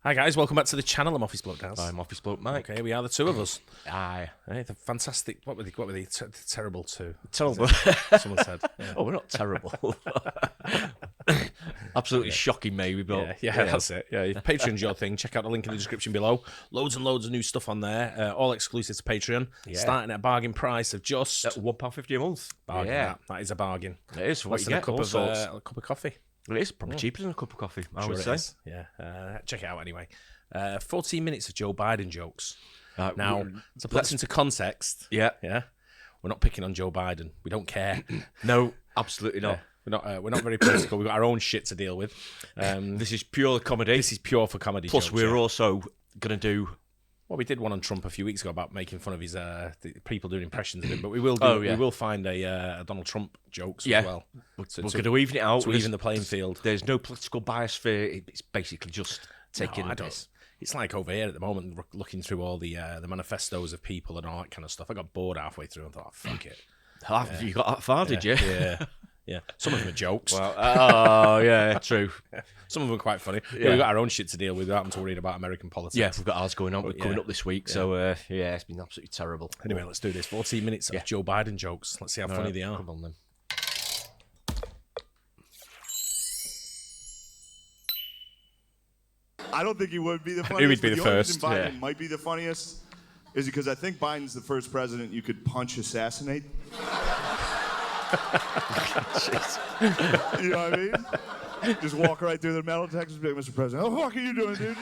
Hi guys, welcome back to the channel. I'm Office Bloke Daz. I'm Office Bloke Mike. Okay, we are the two of us. Aye. Hey, the fantastic. What were they? Terrible two. Terrible. Someone said. Yeah. Oh, we're not terrible. Absolutely shocking, maybe, but Yeah, that's it. Yeah, if Patreon's your thing, check out the link in the description below. Loads and loads of new stuff on there, all exclusive to Patreon. Yeah. Starting at a bargain price of just £1.50 a month. Bargain. Yeah, that is a bargain. It is for what you get. A cup of coffee. It is probably cheaper than a cup of coffee, I would say. Yeah, check it out anyway. 14 minutes of Joe Biden jokes. Now, to put this into context, yeah, we're not picking on Joe Biden. We don't care. No, absolutely not. We're not very political. We've got our own shit to deal with. This is pure comedy. This is pure for comedy. Plus, jokes, we're also going to do. Well, we did one on Trump a few weeks ago about making fun of his the people doing impressions of him, but we will do. We will find a Donald Trump jokes as well. We're going to even it out. To even the playing field. There's no political bias for it. It's basically just taking this. It's like over here at the moment, looking through all the manifestos of people and all that kind of stuff. I got bored halfway through and thought, fuck it. You got that far, did you? Yeah. Some of them are jokes. Well, oh, yeah, true. Some of them are quite funny. Yeah. We've got our own shit to deal with without having to worry about American politics. Yeah, we've got ours going on. Coming up this week, so it's been absolutely terrible. Anyway, let's do this. 14 minutes of Joe Biden jokes. Let's see how funny they are. Come on, then. I don't think he would be the funniest. He would be the first. Biden might be the funniest is because I think Biden's the first president you could punch assassinate. You know what I mean? Just walk right through the metal detectors and be like, Mr. President, what the fuck are you doing, dude?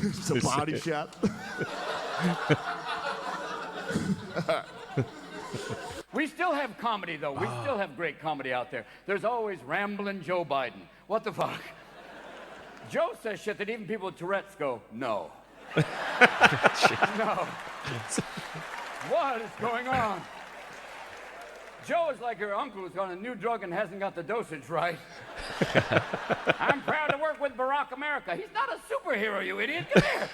It's a body shot. We still have comedy, though. We still have great comedy out there. There's always rambling Joe Biden. What the fuck? Joe says shit that even people with Tourette's go, no. No. What is going on? Joe is like her uncle who's on a new drug and hasn't got the dosage right. I'm proud to work with Barack America. He's not a superhero, you idiot. Come here.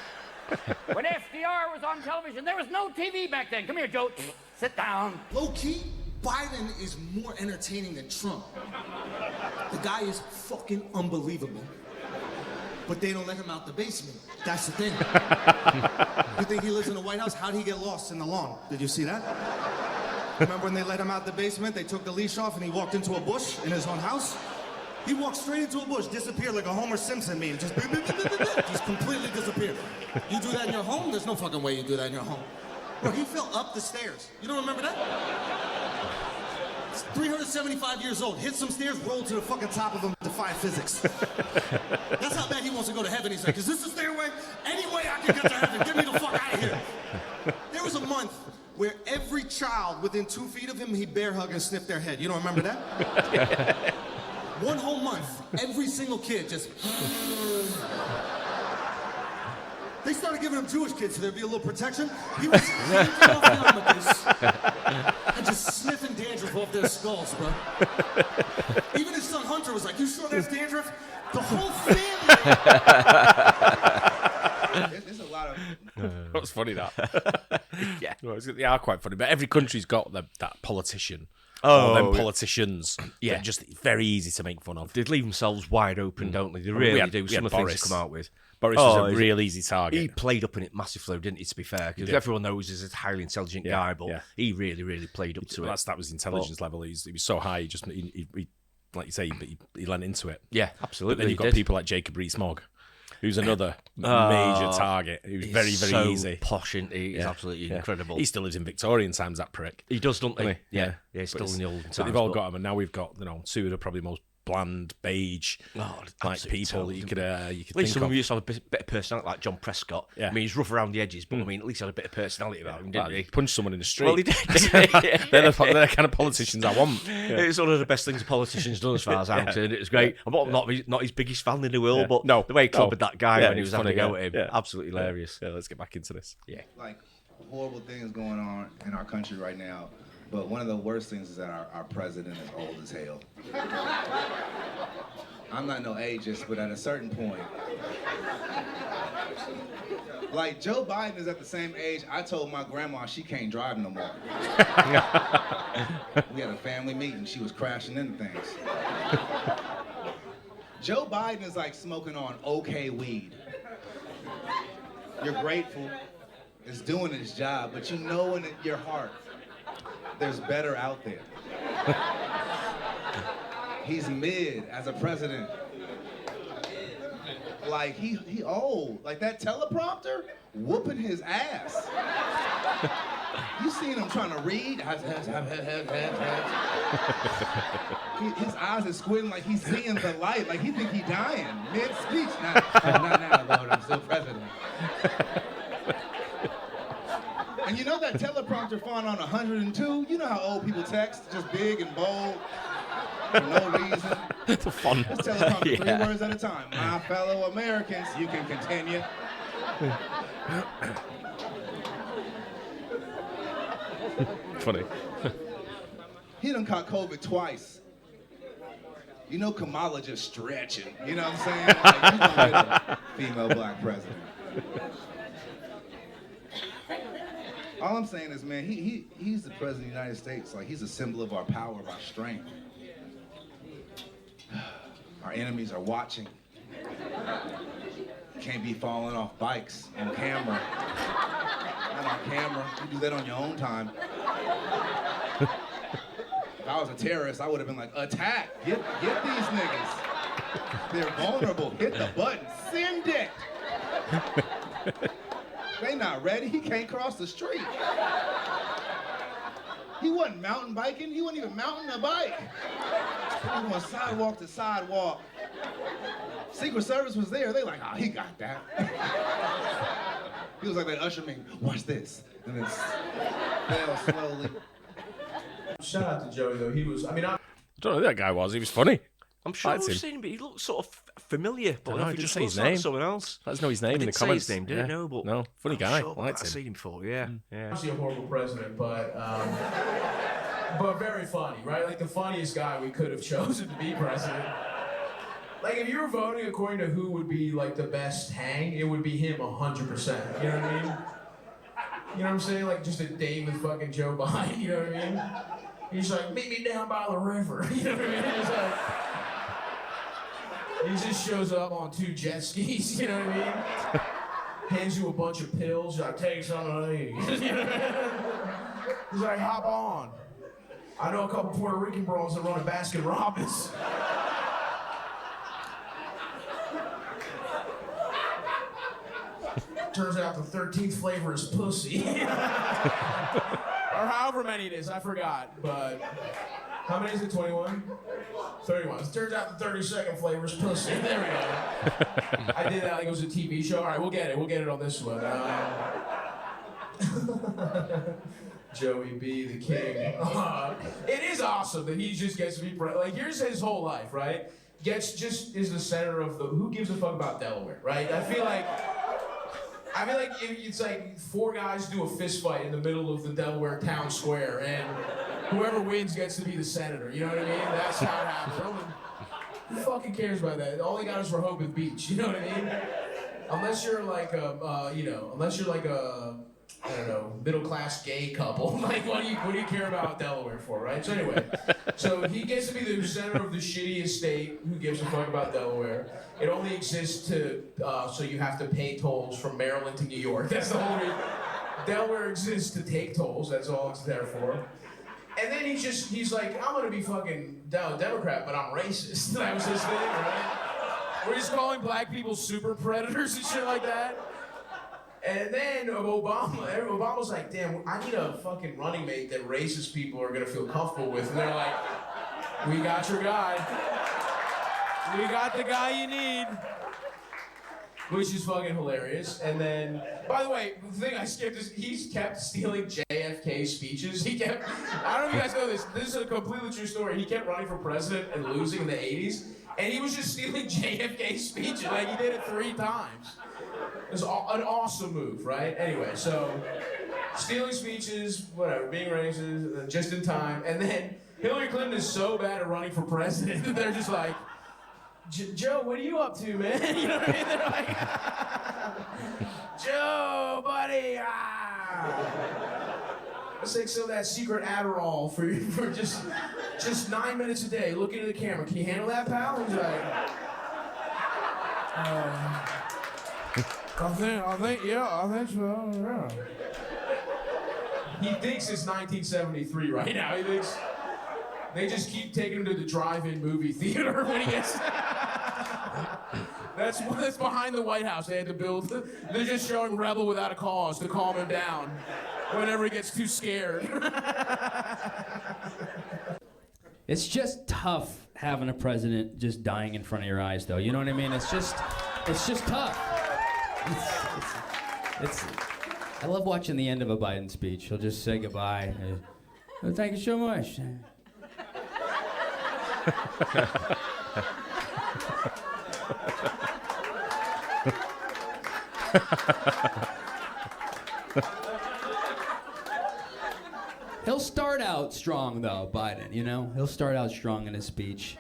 When FDR was on television, there was no TV back then. Come here, Joe. Sit down. Low-key, Biden is more entertaining than Trump. The guy is fucking unbelievable. But they don't let him out the basement. That's the thing. You think he lives in the White House? How'd he get lost in the lawn? Did you see that? Remember when they let him out the basement? They took the leash off and he walked into a bush in his own house? He walked straight into a bush, disappeared like a Homer Simpson meme. Just completely disappeared. You do that in your home? There's no fucking way you do that in your home. Bro, he fell up the stairs. You don't remember that? He's 375 years old. Hit some stairs, rolled to the fucking top of them, defy physics. That's how bad he wants to go to heaven. He's like, is this a stairway? Any way I can get to heaven, get me the fuck out of here. There was a month where every child within 2 feet of him, he bear hug and sniff their head. You don't remember that? One whole month, every single kid just... They started giving him Jewish kids so there'd be a little protection. He was hanging off the yarmulkes and just sniffing dandruff off their skulls, bro. Even his son Hunter was like, you sure there's dandruff? The whole family. There's a lot of... That was funny, that. They are quite funny. But every country's got that politician. Or them politicians. Yeah. Just very easy to make fun of. They leave themselves wide open, don't they? They really do. Some of the things they come out with. Boris was a real easy target. He played up in it massively, didn't he, to be fair? Because everyone knows he's a highly intelligent guy, but he really, really played up to it. That was intelligence level. He was so high, he like you say, he leant into it. Yeah, absolutely. But then you've got people like Jacob Rees-Mogg, who's another major target. Who's very, very easy. Posh, isn't he? He's absolutely incredible. He still lives in Victorian times, that prick. He does, doesn't he? Yeah, still in the old times. But they've all got him, and now we've got two of the probably most bland, beige, like people that you could at least think some of of. them used to have a bit of personality, like John Prescott. Yeah. I mean, he's rough around the edges, but I mean, at least he had a bit of personality about him, didn't he? Punched someone in the street. Well, he did. They're the kind of politicians I want. It's one of the best things a politician's done, as far as I'm concerned. It was great. I'm not his biggest fan in the world, but the way he clobbered that guy when he was having a go at him, absolutely hilarious. Yeah, let's get back into this. Yeah. Like, horrible things going on in our country right now, but one of the worst things is that our president is old as hell. I'm not no ageist, but at a certain point, like Joe Biden is at the same age I told my grandma she can't drive no more. We had a family meeting, she was crashing into things. Joe Biden is like smoking on okay weed. You're grateful. It's doing its job, but you know in your heart, there's better out there. He's mid as a president. Like he old. Like that teleprompter whooping his ass. You seen him trying to read? His eyes are squinting like he's seeing the light, like he think he dying mid-speech. Not now, Lord, I'm still president. And you know that teleprompter font on 102? You know how old people text, just big and bold, for no reason. The font. This teleprompter, 3 words at a time. My fellow Americans, you can continue. Funny. He done caught COVID twice. You know Kamala just stretching. You know what I'm saying? Like, you gonna get a female black president. All I'm saying is, man, he's the president of the United States. Like, he's a symbol of our power, of our strength. Our enemies are watching. Can't be falling off bikes on camera. Not on camera. You do that on your own time. If I was a terrorist, I would have been like, attack! Get these niggas. They're vulnerable. Hit the button. Send it. They not ready. He can't cross the street. He wasn't mountain biking. He wasn't even mounting a bike. He was going sidewalk to sidewalk. Secret Service was there. They like, oh, he got that. He was like that usher man. Watch this. And then fell slowly. Shout out to Joey though. He was. I don't know who that guy was. He was funny. I'm sure I've seen him, but he looked sort of familiar. But I didn't say his name. Someone else. Let us know his name in the comments. Say his name, didn't know, but no, funny guy. Sure, I liked him. I've seen him before. Yeah. Obviously a horrible president, but very funny, right? Like the funniest guy we could have chosen to be president. Like if you were voting according to who would be like the best hang, it would be him 100%. You know what I mean? You know what I'm saying? Like just a day with fucking Joe Biden. You know what I mean? He's like, meet me down by the river. You know what I mean? He's like, he just shows up on 2 jet skis. You know what I mean? Hands you a bunch of pills. Like, take some of these. You know what I mean? He's like, hop on. I know a couple Puerto Rican bros that run a Baskin Robbins. Turns out the 13th flavor is pussy. Or however many it is, I forgot. But how many is it? 21? 31. It turns out the 32nd flavor is pussy. There we go. I did that like it was a TV show. All right, we'll get it. We'll get it on this one. Joey B, the king. It is awesome that he just gets to be like. Here's his whole life, right? Is the center of the. Who gives a fuck about Delaware, right? I feel like it's like 4 guys do a fist fight in the middle of the Delaware town square, and whoever wins gets to be the senator. You know what I mean? That's how it happens. Who fucking cares about that? All they got is Rehoboth Beach. You know what I mean? Unless you're like a, I don't know, middle-class gay couple. Like, what do you care about Delaware for, right? So anyway, so he gets to be the center of the shittiest state. Who gives a fuck about Delaware? It only exists so you have to pay tolls from Maryland to New York. That's the whole reason. Delaware exists to take tolls. That's all it's there for. And then he's like, I'm gonna be fucking Democrat, but I'm racist. That was his thing, right? We're just calling black people super predators and shit like that. And then Obama's like, damn, I need a fucking running mate that racist people are gonna feel comfortable with. And they're like, we got your guy. We got the guy you need. Which is fucking hilarious. And then, by the way, the thing I skipped is he's kept stealing JFK speeches. I don't know if you guys know this. This is a completely true story. He kept running for president and losing in the 80s. And he was just stealing JFK speeches. Like, he did it 3 times. It was an awesome move, right? Anyway, so stealing speeches, whatever, being racist, just in time. And then Hillary Clinton is so bad at running for president that they're just like, Joe, what are you up to, man? You know what I mean? They're like, Joe, buddy, let's take some of that secret Adderall for just 9 minutes a day. Look into the camera. Can you handle that, pal? He's like, I think so, yeah. He thinks it's 1973 right now. He thinks they just keep taking him to the drive-in movie theater when he gets... That's behind the White House. They had to build... They're just showing Rebel Without a Cause to calm him down whenever he gets too scared. It's just tough having a president just dying in front of your eyes, though. You know what I mean? It's just tough. I love watching the end of a Biden speech. He'll just say goodbye. Well, thank you so much. He'll start out strong, though, Biden, you know? He'll start out strong in his speech.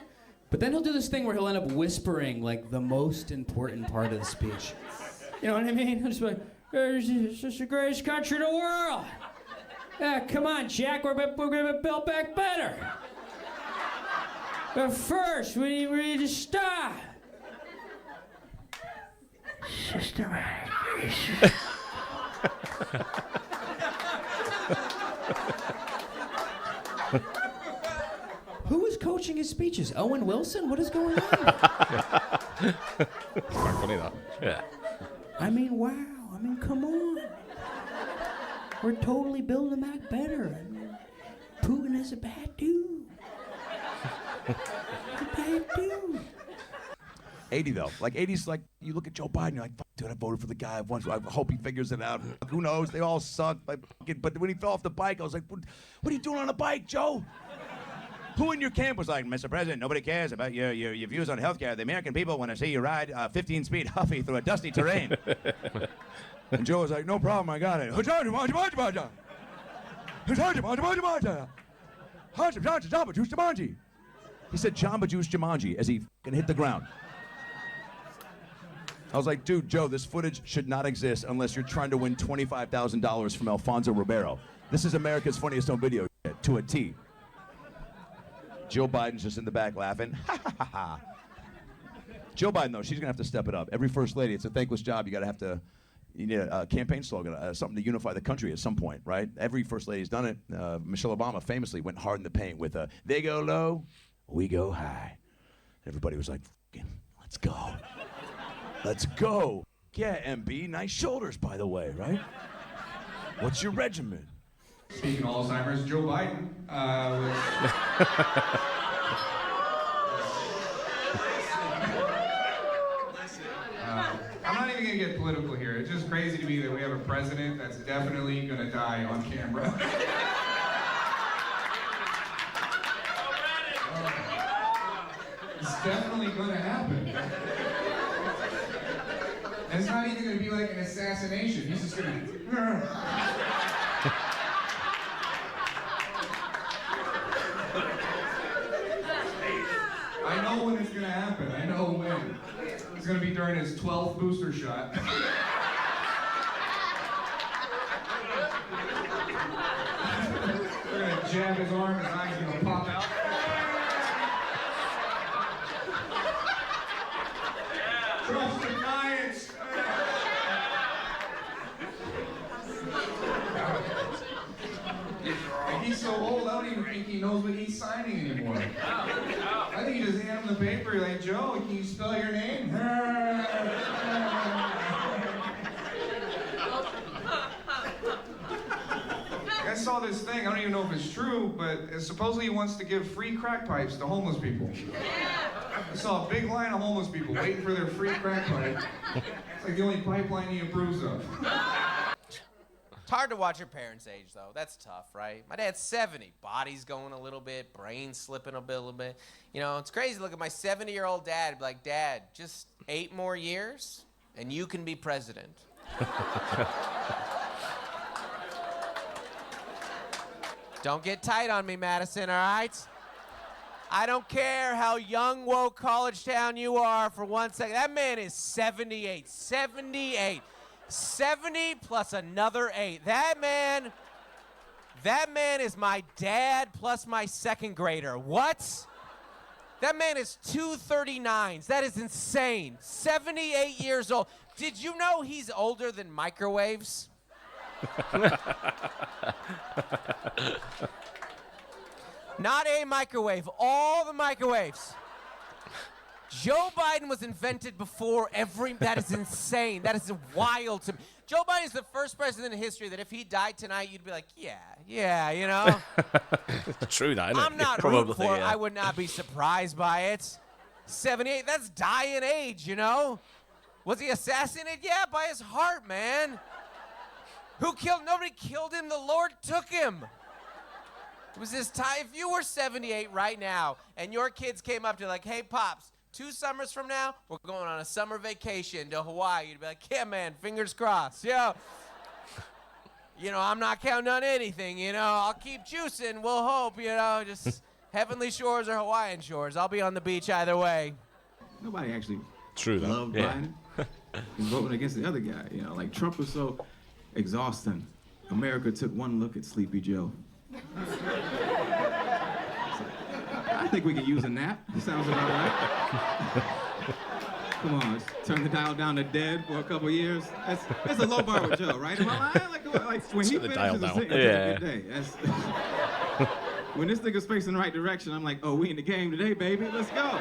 But then he'll do this thing where he'll end up whispering, like, the most important part of the speech. You know what I mean? He'll just be like, it's just the greatest country in the world. Yeah, come on, Jack, we're gonna build back better. But first, we need to stop. Systematic racism. Who was coaching his speeches? Owen Wilson? What is going on? It's quite funny, that. Yeah. I mean, wow. I mean, come on. We're totally building back better. I mean, Putin is a bad dude. He's a bad dude. 80 though, like 80's like you look at Joe Biden, you're like, fuck, dude, I voted for the guy once. I hope he figures it out. Who knows? They all suck. But when he fell off the bike, I was like, what are you doing on a bike, Joe? Who in your camp was like, Mr. President, nobody cares about your views on healthcare. The American people want to see you ride 15-speed Huffy through a dusty terrain. And Joe was like, no problem, I got it. He said Jamba Juice Jumanji as he fucking hit the ground. I was like, dude, Joe, this footage should not exist unless you're trying to win $25,000 from Alfonso Ribeiro. This is America's Funniest Home Video to a T. Joe Biden's just in the back laughing. Joe Biden, though, she's going to have to step it up. Every first lady, it's a thankless job. You need a campaign slogan, something to unify the country at some point, right? Every first lady's done it. Michelle Obama famously went hard in the paint with, they go low, we go high. Everybody was like, let's go. Let's go. Yeah, MB, nice shoulders, by the way, right? What's your regimen? Speaking of Alzheimer's, Joe Biden was... I'm not even going to get political here. It's just crazy to me that we have a president that's definitely going to die on camera. It's definitely going to happen. And it's not even going to be like an assassination. He's just going to... I know when it's going to happen. I know when. It's going to be during his 12th booster shot. They're going to jab his arm, his eye's going to pop out. Trust the science. And he's so old, I don't even think he knows what he's signing anymore. I think you just hand him the paper, you're like, Joe, can you spell your name? I saw this thing, I don't even know if it's true, but supposedly he wants to give free crack pipes to homeless people. I saw a big line of homeless people waiting for their free crack pipe. It's like the only pipeline he approves of. It's hard to watch your parents age, though. That's tough, right? My dad's 70. Body's going a little bit, brain slipping a little bit. You know, it's crazy to look at my 70-year-old dad and be like, Dad, just 8 more years, and you can be president. Don't get tight on me, Madison, all right? I don't care how young, woke, college town you are for 1 second. That man is 78. 78. 70 plus another 8. That man is my dad plus my second grader. What? That man is 239s. That is insane. 78 years old. Did you know he's older than microwaves? Not a microwave, all the microwaves. Joe Biden was invented before that is insane. That is wild to me. Joe Biden is the first president in history that if he died tonight, you'd be like, yeah, you know? True, that, isn't it? I'm not rooting for it. I would not be surprised by it. 78, that's dying age, you know? Was he assassinated? Yeah, by his heart, man. Nobody killed him. The Lord took him. It was his time. If you were 78 right now and your kids came up to you like, hey, Pops, 2 summers from now, we're going on a summer vacation to Hawaii. You'd be like, yeah, man, fingers crossed. Yeah. You know, I'm not counting on anything, you know. I'll keep juicing. We'll hope, you know, just heavenly shores or Hawaiian shores. I'll be on the beach either way. Nobody actually loved Biden. He's voting against the other guy. You know, like Trump was so exhausting. America took one look at Sleepy Joe. I think we could use a nap. Sounds about right. Come on, let's turn the dial down to dead for a couple years. That's a low bar with Joe, right? Am I lying? Like when he finishes a sentence, it's a good day. When this nigga's facing the right direction, I'm like, oh, we in the game today, baby. Let's go.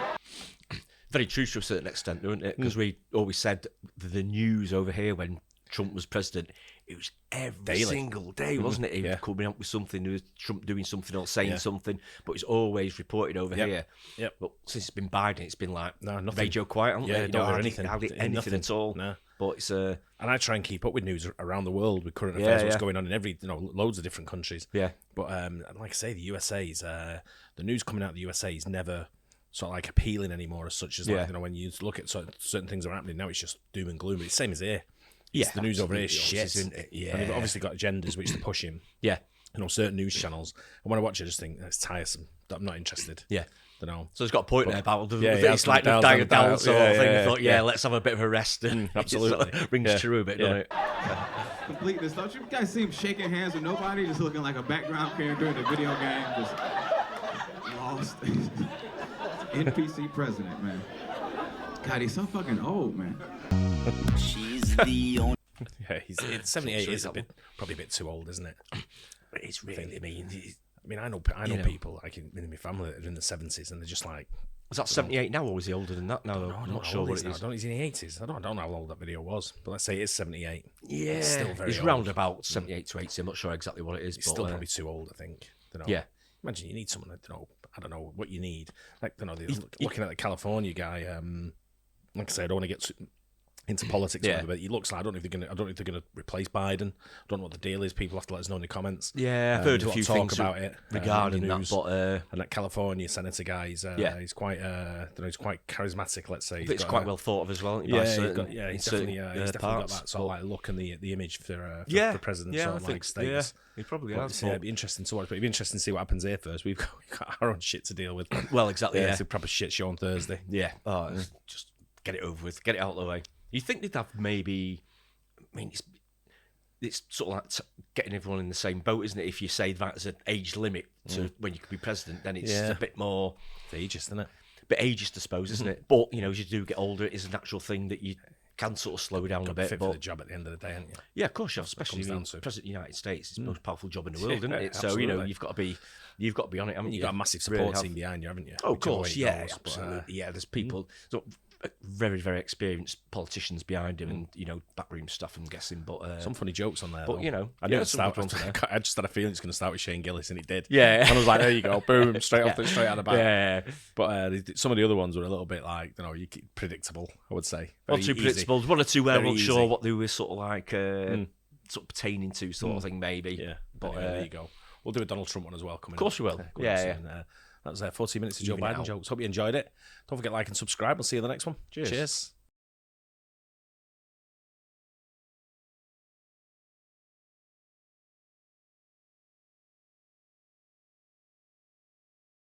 Very true to a certain extent, isn't it? Because we always said the news over here when Trump was president, it was every single day, wasn't it? He was coming up with something, there was Trump doing something or saying something, but it's always reported over here. Yep. But since it's been Biden, it's been like nothing. Radio quiet, haven't they? You don't hear anything. Anything at all. No. But it's and I try and keep up with news around the world, with current affairs, what's going on in every, loads of different countries. Yeah. But like I say, the USA's, the news coming out of the USA is never sort of like appealing anymore as such as like, when you look at certain things that are happening now, it's just doom and gloom. But it's the same as here. The news over here is shit, isn't it? Yeah. And they've obviously got agendas which they're pushing. Yeah. Certain news channels. And when I watch it, I just think it's tiresome. I'm not interested. Yeah. Don't know. So it's got a point there about it's like the dial sort of thing. I thought, let's have a bit of a rest, and absolutely rings true a bit, doesn't it? Completeness. Don't you guys see him shaking hands with nobody, just looking like a background character in a video game, just lost. NPC president, man. God, he's so fucking old, man. She's the only. He's 78 is probably a bit too old, isn't it? It's really. I mean, I know people like in my family that are in the 70s, and they're just like. Was that 78 now, or is he older than that now? I'm not sure what it is. I don't know. He's in the 80s. I don't know how old that video was, but let's say it is 78. Yeah, it's still very he's old. round about 78 to 80. I'm not sure exactly what it is. He's still probably too old, I think. Yeah. Imagine you need someone. I don't know what you need. Like, looking at the California guy. Like I say, I don't want to get into politics, but he looks like I don't know if they're gonna replace Biden. I don't know what the deal is. People have to let us know in the comments. Yeah, I've heard a few things about it regarding that. But and that California senator guy, he's quite he's quite charismatic. Let's say he's quite well thought of as well. He's definitely got that sort of like look and the image for president. Yeah, sort of like status. He probably has. It'd be interesting to watch, but it'd be interesting to see what happens here first. We've got our own shit to deal with. Well, exactly. It's a proper shit show on Thursday. Yeah. Just get it over with. Get it out of the way. You think they'd have maybe? I mean, it's sort of like getting everyone in the same boat, isn't it? If you say that as an age limit to when you could be president, then it's a bit more ageist, isn't it? A bit ageist, I suppose, isn't it? But as you do get older, it is a natural thing that you can sort of slow down a bit. Fit for the job at the end of the day, haven't you? Yeah, of course, especially President of the United States. It's the most powerful job in the world, isn't it? So you've got to be on it, haven't you? You've got a massive support team behind you, haven't you? Oh, of course, absolutely. There's people. Very, very experienced politicians behind him, and backroom stuff. I'm guessing, but some funny jokes on there. But I just had a feeling it's going to start with Shane Gillis, and it did. Yeah, and I was like, there you go, boom, straight out of the back. Yeah, but some of the other ones were a little bit like predictable. I would say not too predictable. One or two where I'm not sure what they were sort of like sort of pertaining to, sort of thing, maybe. Yeah, but there you go. We'll do a Donald Trump one as well coming. Of course we will. Yeah. That was 40 minutes of Joe Biden jokes. Hope you enjoyed it. Don't forget to like and subscribe. We'll see you in the next one. Cheers.